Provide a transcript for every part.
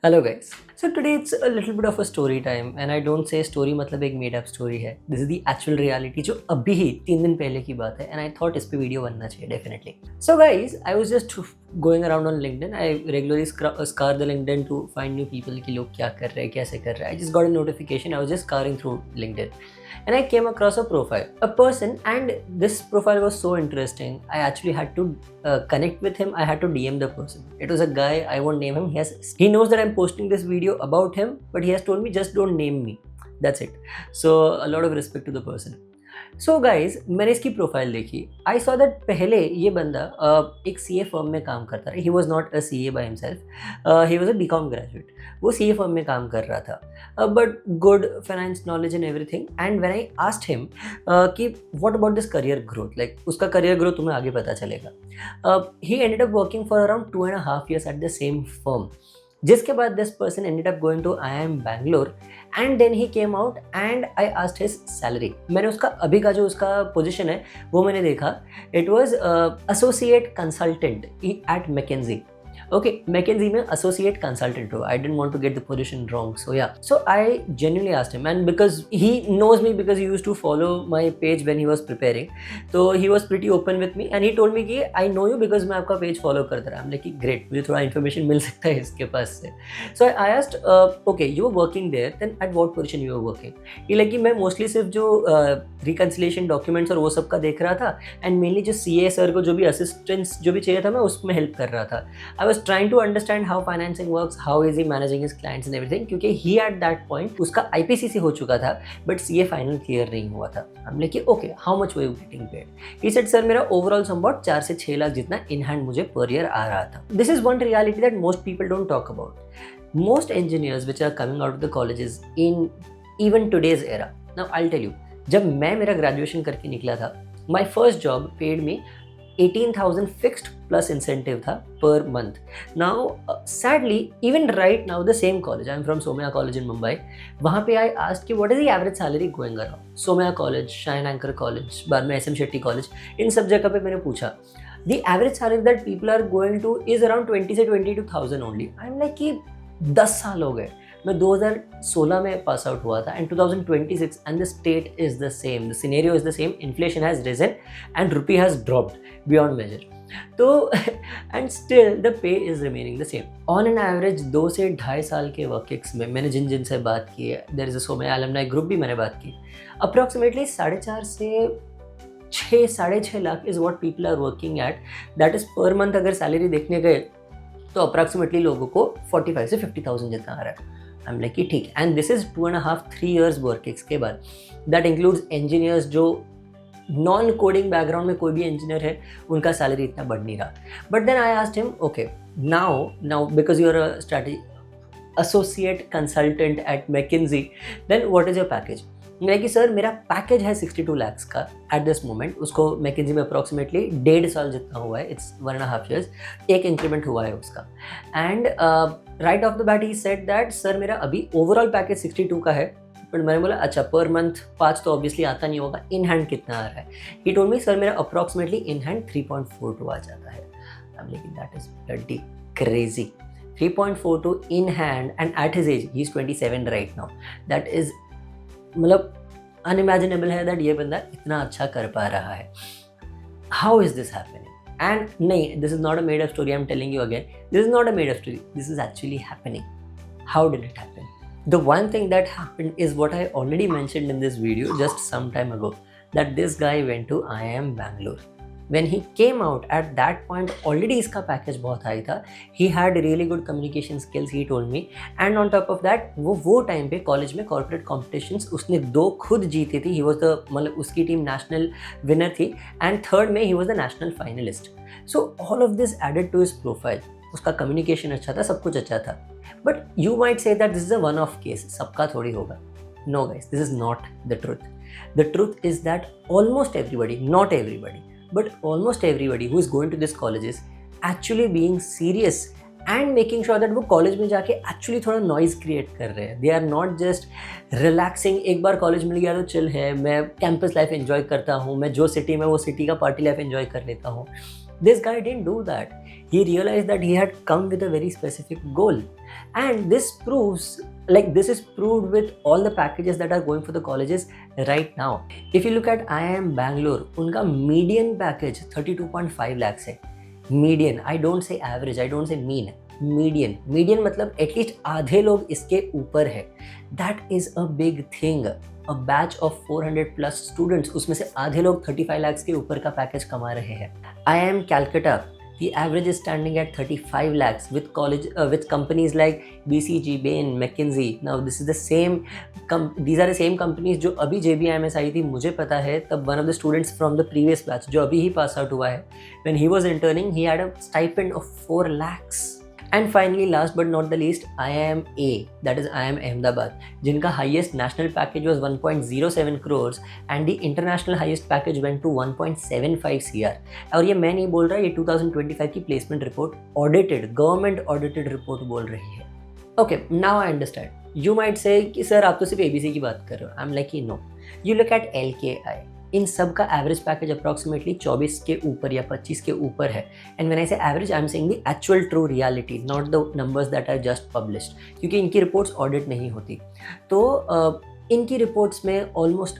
Hello guys. So today it's a little bit of a story time and I don't say story मतलब एक made up story है। This is the actual reality जो अभी ही 3 दिन पहले की बात है एंड आई थॉट इस पे वीडियो बनना चाहिए definitely. So guys, I was just going around on LinkedIn. I regularly scour the LinkedIn to find new people कि लोग क्या कर रहे हैं, कैसे कर रहे हैं। I just got a notification. I was just scarring through LinkedIn and I came across a person, and this profile was so interesting. I actually had to connect with him. I had to DM the person. It was a guy. I won't name him. He knows that I'm posting this video about him, but he has told me just don't name me. That's it. So a lot of respect to the person. So guys, मैंने इसकी profile देखी। I saw that पहले ये बंदा एक सी A firm में काम करता रहा। He was not a C A by himself, he was a BCom graduate. वो सी ए फर्म में काम कर रहा था, but good finance knowledge and everything. And when I asked him कि what about this career growth, like उसका career growth तुम्हें आगे पता चलेगा। He ended up working for around 2.5 years at the same firm, जिसके बाद this person ended up going to IIM Bangalore and then he came out and I asked his salary. मैंने उसका अभी का जो उसका पोजीशन है वो मैंने देखा। It was associate consultant at McKinsey. Okay, McKinsey में एसोसिएट कंसल्टेंट हो। I didn't want to get the position wrong, so yeah, so I genuinely asked him, and because he knows me because he used to follow my page when he was preparing, तो he was pretty open with me and he told me कि I know you because मैं आपका page follow करता रहा। हमने कि great, मुझे थोड़ा इन्फॉर्मेशन मिल सकता है इसके पास से। So I asked okay, you were working there, then at what position you were working. ये लाइक कि मैं मोस्टली सिर्फ जो रिकन्सिलेशन डॉक्यूमेंट्स और वो सब का देख रहा था, एंड मेनली जो CA सर को जो भी असिस्टेंस जो भी चाहिए था मैं उसमें हेल्प कर रहा था। आई was trying to understand how financing works, how is he managing his clients and everything, क्योंकि he at that point उसका IPCC हो चुका था but CA फाइनल क्लियर नहीं हुआ था। हमने कि okay, how much were you getting paid? He said sir मेरा ओवरऑल समवॉट 4 से 6 लाख जितना इन हैंड मुझे पर ईयर आ रहा था। This is one reality that most people don't talk about. Most engineers which are coming out of the colleges in even today's era, now I'll tell you, जब मैं मेरा graduation करके निकला था, my first job paid में 18,000 fixed plus incentive था per month. Now sadly even right now the same college, I am from Somaiya college in Mumbai, वहाँ पे आई आस्क्ड कि what is the average salary going around. Somaiya college, shine anchor college, बाद में SM Shetty college, इन सब जगह पे मैंने पूछा। The average salary that people are going to is around 20 से 22,000 ओनली। आई एम लाइक कि 10 साल हो गए, मैं 2016 में पास आउट हुआ था and 2026 and the state is the same, the scenario is the same. Inflation has risen and rupee has dropped beyond major. तो and still the pay is remaining the same. On an average 2 से 2.5 साल के work में मैंने जिन से बात की है, there is a Somaiya alumni group भी मैंने बात की, अप्रॉक्सीमेटली 4.5 से 6 6.5 lakh is what people are working at. That is per month. अगर सैलरी देखने गए तो अप्रॉक्सीमेटली लोगों को 45 से 50,000 जितना आ रहा है। हम लाइक कि ठीक, and this is 2.5-3 years work के बाद। दैट इंक्लूड्स इंजीनियर्स जो नॉन कोडिंग बैकग्राउंड में कोई भी इंजीनियर है, उनका सैलरी इतना बढ़ नहीं रहा। But then I asked him okay, now because you are a strategy associate consultant at McKinsey, then what is your package? मैं कि सर मेरा पैकेज है 62 lakhs का एट दिस मोमेंट। उसको मैकेंजी में अप्रॉक्सीमेटली 1.5 साल जितना हुआ है, इट्स 1.5 years, एक इंक्रीमेंट हुआ है उसका। And right of the bat he said that sir मेरा अभी ओवरऑल पैकेज 62 का है। बट मैंने बोला अच्छा, पर मंथ 5 तो ऑब्वियसली आता नहीं होगा, इन हैंड कितना आ रहा है? ही टोल्ड मी सर मेरा अप्रॉक्सीमेटली इन हैंड 3.42 आ जाता है। I am like that is bloody crazy. 3.42 in hand and at his age, he is 27 right now. That is मतलब अनइमेजिनेबल है दैट ये बंदा इतना अच्छा कर पा रहा है। How is this happening? And नहीं, this is not a made up story, I am telling you again, this is not a made up story, this is actually happening. How did it happen? The one thing that happened is what I already mentioned in this video just some time ago, that this guy went to IIM Bangalore. When he came out at that point, already इसका package बहुत high था। He had really good communication skills, he told me, and on top of that वो time पे college में corporate competitions उसने 2 खुद जीती थी। he was the मतलब उसकी टीम नेशनल विनर थी एंड थर्ड में he was the national finalist. So all of this added to his profile. उसका कम्युनिकेशन अच्छा था, सब कुछ अच्छा था। But you might say that this is a one off case, सबका थोड़ी होगा। No guys, this is not the truth. The truth is that almost everybody, not everybody, but almost everybody who is going to this colleges actually being serious and making sure that वो college में जाके actually थोड़ा noise create कर रहे हैं। They are not just relaxing, एक बार college मिल गया तो चिल है, मैं कैंपस लाइफ एंजॉय करता हूँ, मैं जो सिटी में वो सिटी का पार्टी लाइफ एंजॉय कर लेता हूँ। This guy didn't do that. He realized that he had come with a very specific goal. And this proves, like this is proved with all the packages that are going for the colleges right now. If you look at IIM Bangalore, उनका median package 32.5 lakhs है. Median, I don't say average, I don't say mean. Median मतलब at least आधे लोग इसके ऊपर है. That is a big thing. A batch of 400 plus students, उसमें से आधे लोग 35 लाख के ऊपर का पैकेज कमा रहे हैं. IIM Calcutta, the average is standing at 35 lakhs with with companies like BCG, Bain, McKinsey. Now this is the same these are the same companies जो अभी JBIMS आई थी. मुझे पता है तब one of the students from the previous batch जो अभी ही पास out हुआ है, when he was interning he had a stipend of 4 lakhs. And finally, last but not the least, IIM A, that is IIM Ahmedabad, जिनका highest national package was 1.07 crores and the international highest package went to 1.75 CR. और ये मैं नहीं बोल रहा, ये 2025 की placement report audited, government audited report बोल रही है. Okay, now I understand. You might say कि सर आप तो सिर्फ ABC की बात कर रहे हो. I'm like no. You look at LKI. इन सब का एवरेज पैकेज अप्रॉक्सीमेटली 24 के ऊपर या 25 के ऊपर है. And when I say average, I am saying the actual true reality, not the numbers that are just published, क्योंकि इनकी रिपोर्ट्स ऑडिट नहीं होती. तो इनकी रिपोर्ट्स में almost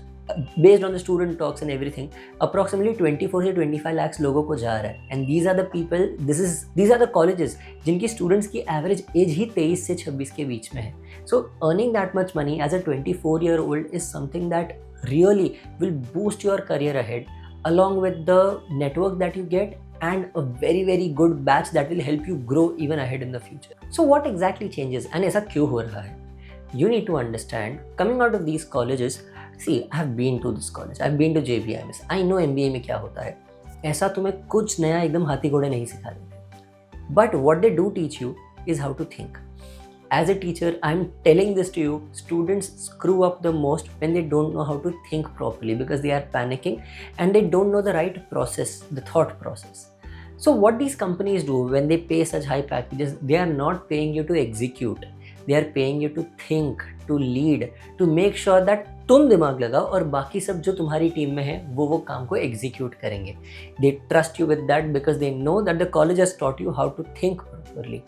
based on the student talks and everything approximately 24 से 25 लाख लोगों को जा रहा है. And these are the people, these are the colleges जिनकी स्टूडेंट्स की एवरेज एज ही 23 से 26 के बीच में है. So earning that much money as a 24-year-old is something that really will boost your career ahead, along with the network that you get and a very good batch that will help you grow even ahead in the future. So what exactly changes and ऐसा क्यों हो रहा है? You need to understand, coming out of these colleges, see, I have been to this college, I have been to JBIMS, I know MBA में क्या होता है. ऐसा तुम्हें कुछ नया एकदम हाथी घोड़े नहीं सिखा देते. But what they do teach you is how to think. As a teacher, I'm telling this to you, students screw up the most when they don't know how to think properly because they are panicking and they don't know the right process, the thought process. So what these companies do when they pay such high packages, they are not paying you to execute. They are paying you to think, to lead, to make sure that तुम दिमाग लगाओ और बाकी सब जो तुम्हारी team में है वो काम को एग्जीक्यूट करेंगे. They trust you with that because they know that the college has taught you how to think properly.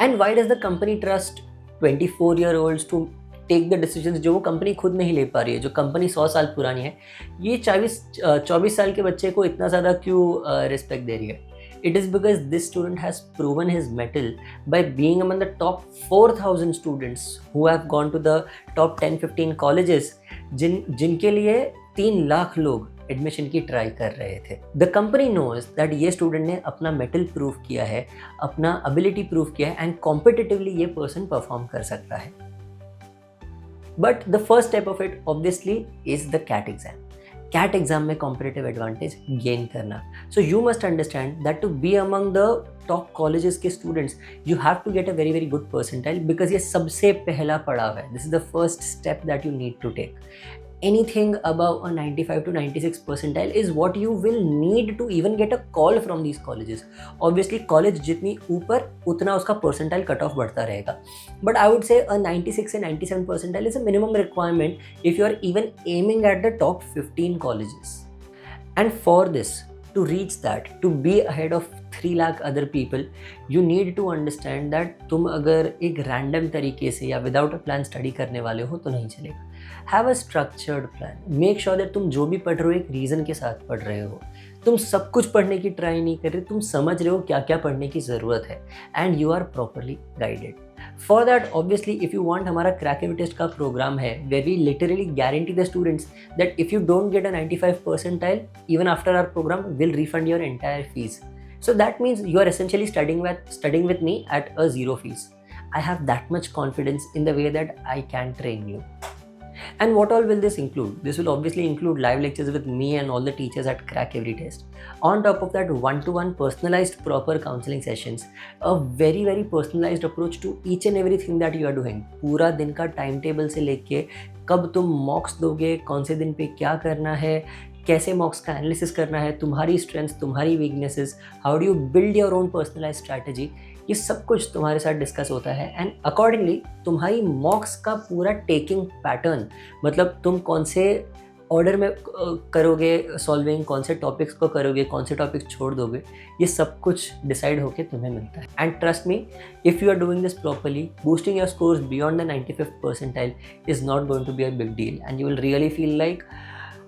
And why does the company trust 24-year-olds to take the decisions जो वो company खुद नहीं ले पा रही है, जो कंपनी 100 साल पुरानी है? ये 24 साल के बच्चे को इतना ज़्यादा क्यों रिस्पेक्ट दे रही है? It is because this student has proven his mettle by being among the top 4,000 students who have gone to the top 10-15 colleges जिनके लिए 3 लाख लोग एडमिशन की ट्राई कर रहे थे. द कंपनी नोज दैट ये स्टूडेंट ने अपना मेटल प्रूव किया है, अपना एबिलिटी प्रूव किया है एंड कॉम्पिटिटिवली ये पर्सन परफॉर्म कर सकता है. But the first step of it obviously is the CAT exam. CAT exam में कॉम्पिटिटिव एडवांटेज गेन करना. So you must understand that to be among the top colleges के students you have to get a very good percentile because ये सबसे पहला पड़ाव है. This is the first step that you need to take. Anything above a 95 to 96 percentile is what you will need to even get a call from these colleges. Obviously college जितनी ऊपर उतना उसका percentile cut off बढ़ता रहेगा. But I would say a 96 and 97 percentile is a minimum requirement if you are even aiming at the top 15 colleges. And for this, to reach that, to be ahead of 3 lakh other people, you need to understand that तुम अगर एक random तरीके से या without a plan study करने वाले हो तो नहीं चलेगा. Have a structured plan. Make sure that तुम जो भी पढ़ रहे हो एक रीज़न के साथ पढ़ रहे हो. तुम सब कुछ पढ़ने की ट्राई नहीं कर रहे, तुम समझ रहे हो क्या क्या पढ़ने की ज़रूरत है and you are properly guided. For that obviously if you want, हमारा क्रैक एवरी टेस्ट का प्रोग्राम है where we literally guarantee the students that if you don't get a 95 percentile even after our program will refund your entire fees. So that means you are essentially studying with me at a zero fees. I have that much confidence in the way that I can train you. And what all will this include? This will obviously include live lectures with me and all the teachers at Crack Every Test. On top of that, one-to-one personalized proper counseling sessions. A very personalized approach to each and everything that you are doing. पूरा दिन का time table से लेके कब तुम मॉक्स दोगे, कौन से दिन पे क्या करना है, कैसे मॉक्स का एनालिसिस करना है, तुम्हारी स्ट्रेंथ्स, तुम्हारी weaknesses, how do you build your own personalise strategy, ये सब कुछ तुम्हारे साथ डिस्कस होता है. एंड अकॉर्डिंगली तुम्हारी मॉक्स का पूरा टेकिंग पैटर्न, मतलब तुम कौन से ऑर्डर में करोगे सॉल्विंग, कौन से टॉपिक्स को करोगे, कौन से टॉपिक छोड़ दोगे, ये सब कुछ डिसाइड होके तुम्हें मिलता है. And trust me, if you are doing this properly, boosting your scores beyond the 95th percentile is not going to be a big deal and you will really feel like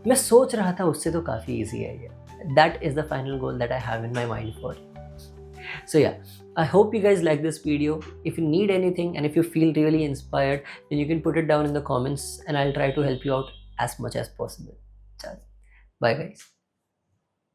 मैं सोच रहा था उससे तो काफ़ी ईजी है ये. That is the final goal that I have in my mind for. So yeah, I hope you guys like this video. If you need anything and if you feel really inspired, then you can put it down in the comments and I'll try to help you out as much as possible. Bye guys.